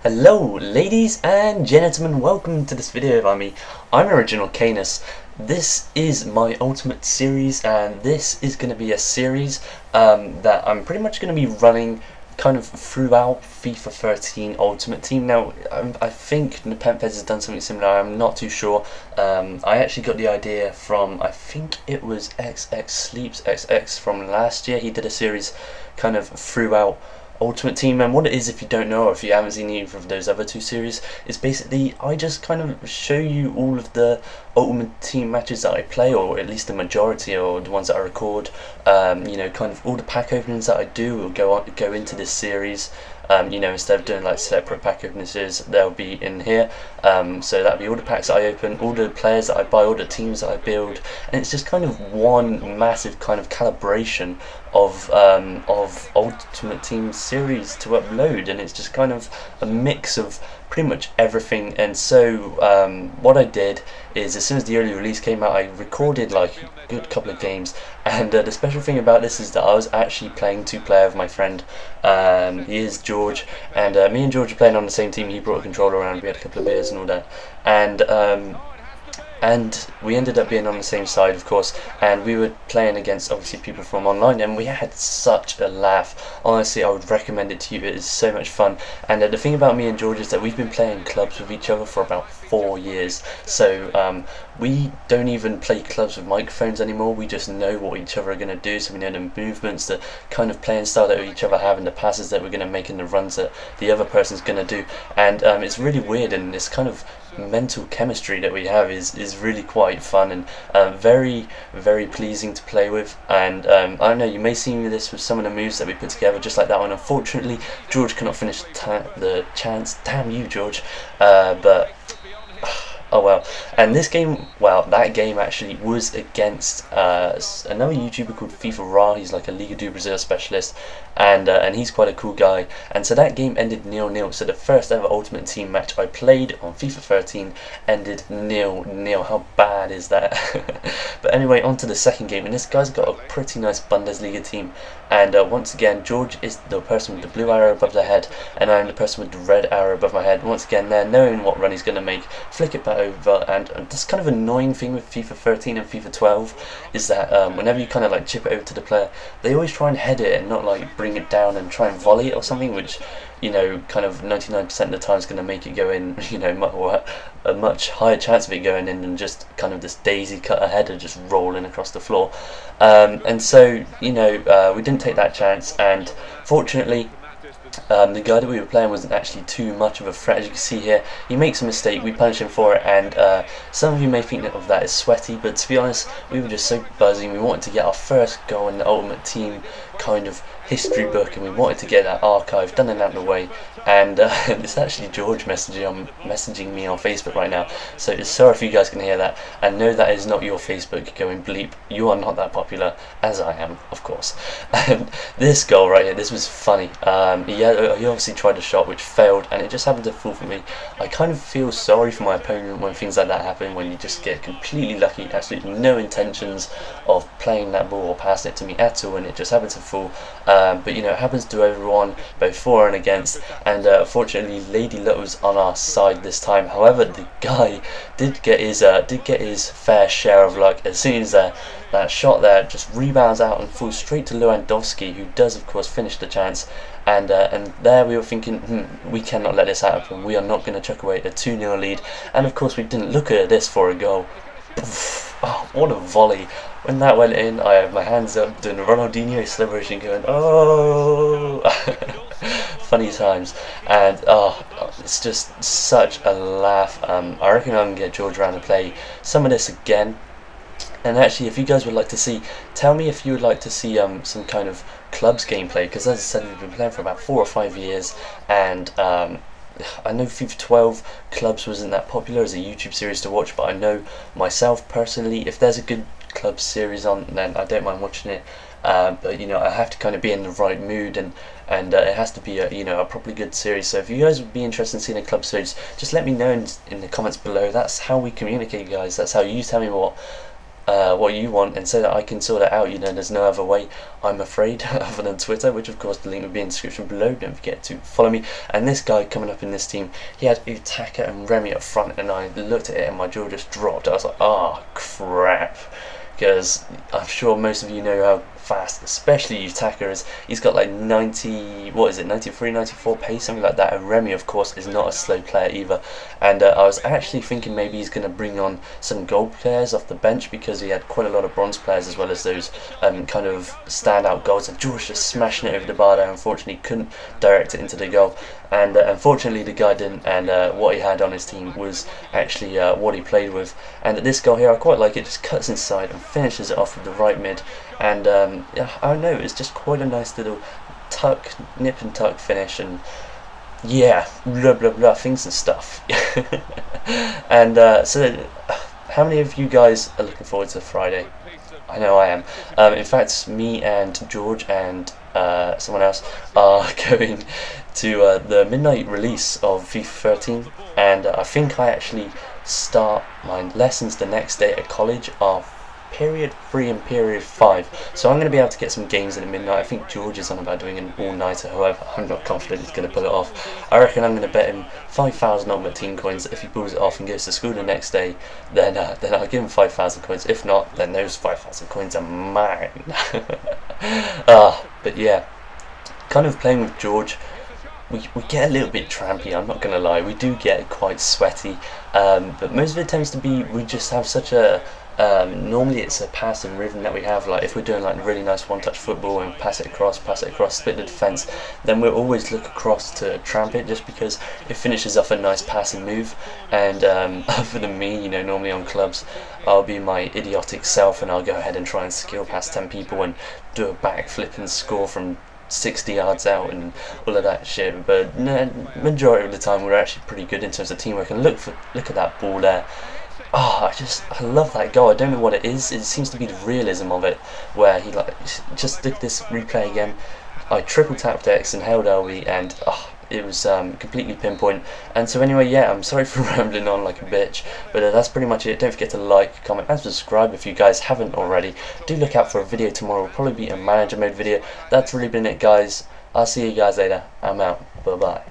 Hello ladies and gentlemen, welcome to this video by me. I'm Original Kanus. This is my Ultimate series, and this is going to be a series that I'm pretty much going to be running kind of throughout FIFA 13 Ultimate Team. Now, I think Nepenthez has done something similar, I'm not too sure. I actually got the idea from, I think it was XX Sleeps XX from last year. He did a series kind of throughout Ultimate Team, and what it is, if you don't know or if you haven't seen either of those other two series, is basically I just kind of show you all of the Ultimate Team matches that I play, or at least the majority, or the ones that I record. You know, kind of all the pack openings that I do will go into this series. You know, instead of doing like separate pack openings, they'll be in here. So that'll be all the packs that I open, all the players that I buy, all the teams that I build, and it's just kind of one massive kind of calibration of Ultimate Team series to upload, and it's just kind of a mix of pretty much everything. And so what I did is, as soon as the early release came out, I recorded like a good couple of games, and the special thing about this is that I was actually playing two-player with my friend. He is George, and me and George were playing on the same team. He brought a controller around, we had a couple of beers and all that, and we ended up being on the same side, of course, and we were playing against obviously people from online, and we had such a laugh. Honestly, I would recommend it to you. It is so much fun. And the thing about me and George is that we've been playing clubs with each other for about 4 years, so we don't even play clubs with microphones anymore. We just know what each other are going to do, so we know the movements, the kind of playing style that we each other have, and the passes that we're going to make, and the runs that the other person's going to do. And it's really weird, and this kind of mental chemistry that we have is really quite fun, and very pleasing to play with. And I don't know, you may see this with some of the moves that we put together, just like that one. Unfortunately, George cannot finish the chance. Damn you, George. But oh well. And this game, well, that game actually was against another YouTuber called FIFA Ra. He's like a Liga do Brazil specialist, and he's quite a cool guy. And so that game ended 0-0. So the first ever Ultimate Team match I played on FIFA 13 ended 0-0. How bad is that? But anyway, on to the second game, and this guy's got a pretty nice Bundesliga team. And once again, George is the person with the blue arrow above their head, and I'm the person with the red arrow above my head. Once again, they're knowing what run he's going to make, flick it back over. And this kind of annoying thing with FIFA 13 and FIFA 12 is that whenever you kind of like chip it over to the player, they always try and head it and not like bring it down and try and volley it or something, which, you know, kind of 99% of the time is going to make it go in, you know, a much higher chance of it going in than just kind of this daisy cutter header just rolling across the floor. And so, you know, we didn't take that chance, and fortunately the guy that we were playing wasn't actually too much of a threat. As you can see here, he makes a mistake, we punish him for it, and some of you may think of that as sweaty, but to be honest, we were just so buzzing. We wanted to get our first goal in the Ultimate Team kind of history book, and we wanted to get that archive done and out of the way. And it's actually George messaging me on Facebook right now, so sorry if you guys can hear that, and no, that is not your Facebook going bleep. You are not that popular as I am, of course. And this goal right here, this was funny. He obviously tried a shot which failed, and it just happened to fall for me. I kind of feel sorry for my opponent when things like that happen, when you just get completely lucky, absolutely no intentions of playing that ball or passing it to me at all, and it just happens to fall. But you know, it happens to everyone, both for and against, and fortunately Lady Luck was on our side this time. However, the guy did get his fair share of luck. As soon as that shot there just rebounds out and falls straight to Lewandowski, who does of course finish the chance. And there we were thinking, we cannot let this happen. We are not going to chuck away a 2-0 lead. And of course we didn't look at this for a goal. Oh, what a volley. When that went in, I had my hands up doing a Ronaldinho celebration going, oh! Funny times. And it's just such a laugh. I reckon I'm going to get George around to play some of this again. And actually, if you guys would like to see, tell me if you would like to see some kind of clubs gameplay, because as I said, we've been playing for about 4 or 5 years, and I know FIFA 12 clubs wasn't that popular as a YouTube series to watch, but I know myself personally, if there's a good club series on, then I don't mind watching it. But you know, I have to kind of be in the right mood, and it has to be a, you know, a properly good series. So if you guys would be interested in seeing a club series, just let me know in the comments below. That's how we communicate, guys. That's how you tell me what what you want and so that I can sort it out. You know, there's no other way, I'm afraid, other than Twitter, which of course the link will be in the description below. Don't forget to follow me. And this guy coming up in this team, he had Utaka and Remy up front, and I looked at it and my jaw just dropped. I was like, oh crap, because I'm sure most of you know how fast, especially Utaka is. He's got like 90, what is it, 93, 94 pace, something like that. And Remy, of course, is not a slow player either. And I was actually thinking maybe he's going to bring on some gold players off the bench, because he had quite a lot of bronze players as well as those kind of standout goals. And George just smashing it over the bar there. Unfortunately, couldn't direct it into the goal. And unfortunately the guy didn't, and what he had on his team was actually what he played with. And this goal here, I quite like it, just cuts inside and finishes it off with the right mid. And yeah, I don't know, it's just quite a nice little tuck, nip and tuck finish, and yeah, blah blah blah, things and stuff. And so how many of you guys are looking forward to Friday? I know I am. In fact, me and George and someone else are going to the midnight release of FIFA 13, and I think I actually start my lessons the next day at college of period 3 and period 5, so I'm going to be able to get some games in at midnight. I think George is on about doing an all-nighter, however I'm not confident he's going to pull it off. I reckon I'm going to bet him 5,000 Ultimate Team coins. If he pulls it off and goes to school the next day, then I'll give him 5,000 coins. If not, then those 5,000 coins are mine. But yeah, kind of playing with George, we get a little bit trampy, I'm not going to lie. We do get quite sweaty, but most of it tends to be, we just have such a normally it's a passing rhythm that we have. Like if we're doing like really nice one-touch football and pass it across, split the defence, then we'll always look across to tramp it, just because it finishes off a nice passing move. And other than me, you know, normally on clubs I'll be my idiotic self and I'll go ahead and try and skill past 10 people and do a backflip and score from 60 yards out and all of that shit. But no, majority of the time we're actually pretty good in terms of teamwork. And look at that ball there. Oh, I love that goal. I don't know what it is. It seems to be the realism of it, where he like just did this replay again. I triple tapped X and held LB, and it was completely pinpoint. And so anyway, yeah, I'm sorry for rambling on like a bitch, but that's pretty much it. Don't forget to like, comment, and subscribe if you guys haven't already. Do look out for a video tomorrow. It'll probably be a manager mode video. That's really been it, guys. I'll see you guys later. I'm out. Bye bye.